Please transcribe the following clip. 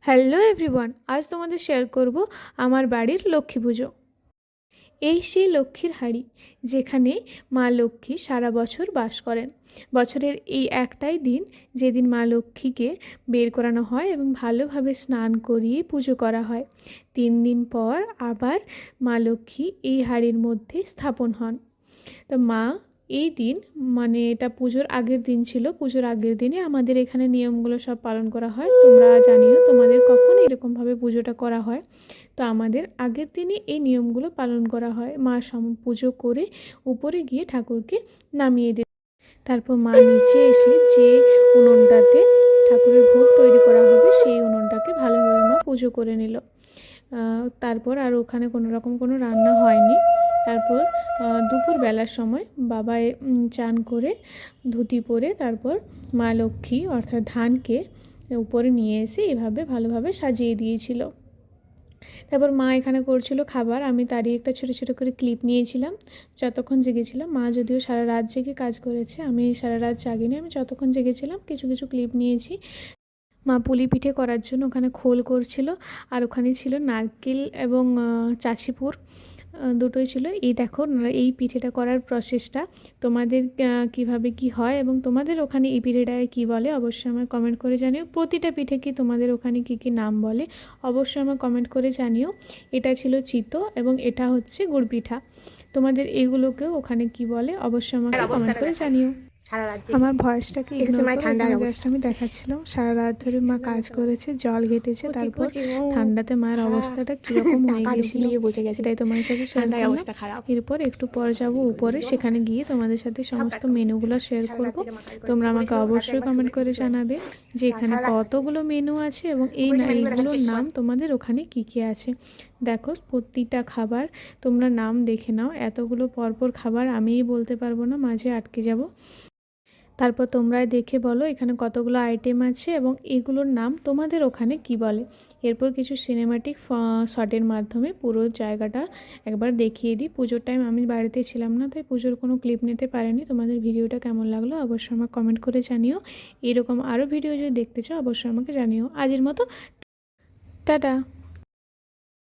Hello everyone, আজ তোমাদের share করব আমার বাড়ির লক্ষ্মী পুজো। এই সেই লক্ষ্মীর হাড়ি যেখানে মা লক্ষ্মী সারা বছর বাস করেন। বছরের এই একটাই দিন যেদিন মা লক্ষ্মীকে বের করানো হয় এবং ভালোভাবে স্নান করিয়ে পুজো করা হয়। 3 দিন পর আবার মা লক্ষ্মী এই হাড়ির মধ্যে স্থাপন হন। তো মা এই দিন মানে এটা পুজোর আগের দিন ছিল, পুজোর আগের দিনে আমাদের এখানে নিয়মগুলো সব পালন করা হয়। তোমরা জানিও তোমাদের কখন এরকমভাবে পুজোটা করা হয়। তো আমাদের আগের দিনে এই নিয়মগুলো পালন করা হয়। মা পুজো করে উপরে গিয়ে ঠাকুরকে নামিয়ে দেয়। তারপর মা নিচে এসে যে উনুনটাতে ঠাকুরের ভোগ তৈরি করা হবে সেই উনুনটাকে ভালোভাবে মা পুজো করে নিল। তারপর আর ওখানে কোনো রকম কোনো রান্না হয়নি। তারপর দুপুরবেলার সময় বাবা চান করে ধুতি পরে তারপর মা লক্ষ্মী অর্থাৎ ধানকে উপরে নিয়ে এসে এভাবে ভালোভাবে সাজিয়ে দিয়েছিল। তারপর মা এখানে করছিল খাবার, আমি তারই একটা ছোটো ছোটো করে ক্লিপ নিয়েছিলাম যতক্ষণ জেগেছিলাম। মা যদিও সারা রাত জেগে কাজ করেছে, আমি সারা রাত জাগিনি, আমি যতক্ষণ জেগেছিলাম কিছু কিছু ক্লিপ নিয়েছি। মা পুলি পিঠে করার জন্য ওখানে খোল করছিল, আর ওখানে ছিল নারকেল এবং চাচিপুর, দুটোই ছিল। এই দেখো এই পিঠেটা করার প্রসেসটা তোমাদের কিভাবে কি হয় এবং তোমাদের ওখানে এই পিঠেটাকে কী বলে অবশ্যই আমার কমেন্ট করে জানিও। প্রতিটা পিঠে কি তোমাদের ওখানে কী কী নাম বলে অবশ্যই আমার কমেন্ট করে জানিও। এটা ছিল চিতো এবং এটা হচ্ছে গুড় পিঠা। তোমাদের এইগুলোকেও ওখানে কি বলে অবশ্যই আমাকে কমেন্ট করে জানিও। আমার ভয়েসটাকে ইগনোর করে এখানে জাস্ট আমি দেখাচ্ছিলাম সারা রাত ধরে মা কাজ করেছে, জল ঘেটেছে, তারপর ঠান্ডাতে মায়ের অবস্থাটা কীরকম হয়ে গিয়েছিল সেটাই তোমাদের সাথে শেয়ার করলাম। এরপর একটু পরে যাব উপরে, সেখানে গিয়ে তোমাদের সাথে সমস্ত মেনুগুলো শেয়ার করব। তোমরা আমাকে অবশ্যই কমেন্ট করে জানাবে যে এখানে কতগুলো মেনু আছে এবং এইগুলোর নাম তোমাদের ওখানে কী কী আছে। দেখো প্রতিটা খাবার তোমরা নাম দেখে নাও, এতগুলো পরপর খাবার আমিই বলতে পারবো না, মাঝে আটকে যাব। তারপর তোমরা দেখে বলো এখানে কতগুলো আইটেম আছে এবং এগুলোর নাম তোমাদের ওখানে কি বলে। এরপর কিছু সিনেম্যাটিক শটের মাধ্যমে পুরো জায়গাটা একবার দেখিয়ে দিই। পুজোর টাইম আমি বাড়িতে ছিলাম না, তাই পুজোর কোনো ক্লিপ নিতে পারিনি। তোমাদের ভিডিওটা কেমন লাগলো অবশ্যই আমাকে কমেন্ট করে জানিও। এরকম আরও ভিডিও যদি দেখতে চাও অবশ্যই আমাকে জানিও। আজের মতো টাটা।